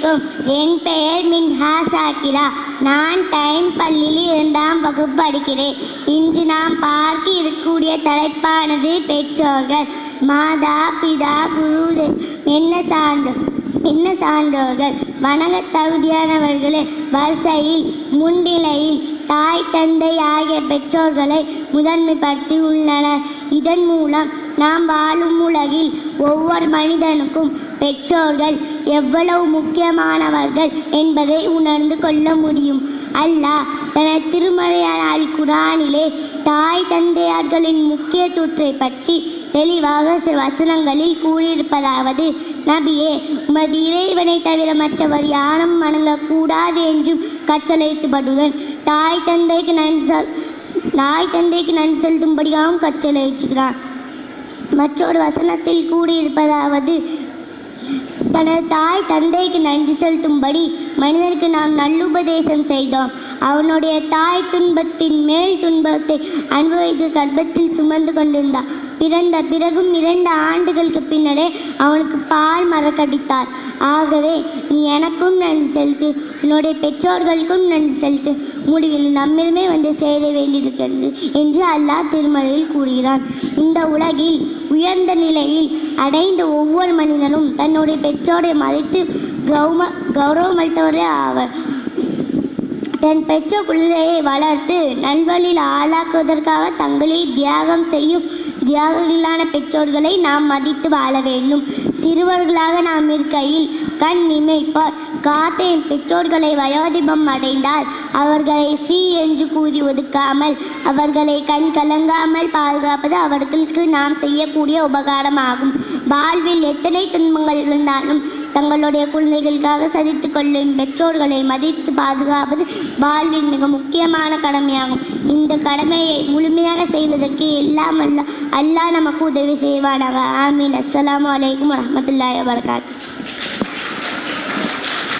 அலைக்கும். என் பெயர் மின்ஹா ஷாக்கிரா. நான் டைம் பள்ளியில் 2ஆம் வகுப்பு படிக்கிறேன். இன்று நாம் பார்க்க இருக்கக்கூடிய தலைப்பானது பெற்றோர்கள். மாதா பிதா குரு என்ன சான்றோர்கள். வணங்க தகுதியானவர்களே, வரிசையில் முன்னிலையில் தாய் தந்தை ஆகிய பெற்றோர்களை முதன்மைப்படுத்தி உள்ளனர். இதன் மூலம் நாம் வாழும் உலகில் ஒவ்வொரு மனிதனுக்கும் பெற்றோர்கள் எவ்வளவு முக்கியமானவர்கள் என்பதை உணர்ந்து கொள்ள முடியும். அல்லாஹ் தனது திருமறையான அல் குர்ஆனிலே தாய் தந்தையர்களின் முக்கியத்துவத்தை பற்றி தெளிவாக சில வசனங்களில் கூறியிருப்பதாவது: நபியே, உமது இறைவனை தவிர மற்றவர் யாரும் வணங்கக்கூடாது என்றும் கற்றளைத்துப்படுவதன் தாய் தந்தைக்கு நன்றி செலுத்தும்படியாகவும் கற்றளைச்சுகிறான். மற்றொரு வசனத்தில் கூறியிருப்பதாவது: தனது தாய் தந்தைக்கு நன்றி செலுத்தும்படி மனிதனுக்கு நாம் நல்லுபதேசம் செய்தோம். அவனுடைய தாய் துன்பத்தின் மேல் துன்பத்தை அனுபவித்து கர்ப்பத்தில் சுமந்து கொண்டிருந்தார். பிறந்த பிறகும் 2 ஆண்டுகளுக்கு பின்னரே அவனுக்கு பால் மறக்கடித்தார். ஆகவே நீ எனக்கும் நன்றி செலுத்து, உன்னுடைய பெற்றோர்களுக்கும் நன்றி செலுத்து. முடிவில் நம்மிடமே வந்து சேர வேண்டியிருக்கிறது என்று அல்லாஹ் திருமறையில் கூறுகிறான். இந்த உலகில் உயர்ந்த நிலையில் அடைந்த ஒவ்வொரு மனிதனும் தன்னுடைய பெற்றோரை மதித்து கௌரவமளித்தவரே ஆவர். தன் பெற்ற குழந்தையை வளர்த்து நல்வழியில் ஆளாக்குவதற்காக தங்களை தியாகம் செய்யும் தியாகிகளான பெற்றோர்களை நாம் மதித்து வாழ வேண்டும். சிறுவர்களாக நாம் இருக்கையில் கண் இமைப்பார் காத்த என் பெற்றோர்களை வயோதிபம் அடைந்தால் அவர்களை சி என்று கூறி ஒதுக்காமல் அவர்களை கண் கலங்காமல் பாதுகாப்பது அவர்களுக்கு நாம் செய்யக்கூடிய உபகாரமாகும். வாழ்வில் எத்தனை துன்பங்கள் இருந்தாலும் தங்களுடைய குழந்தைகளுக்காக சதித்து கொள்ளும் பெற்றோர்களை மதித்து பாதுகாப்பது வாழ்வின் மிக முக்கியமான கடமையாகும். இந்த கடமையை முழுமையாக செய்வதற்கு எல்லாம் அல்லாஹ் நமக்கு உதவி செய்வானாக. ஆமீன். அஸ்ஸலாமு அலைக்கும் வரஹ்மத்துல்லாஹி வபரகாத்துஹு.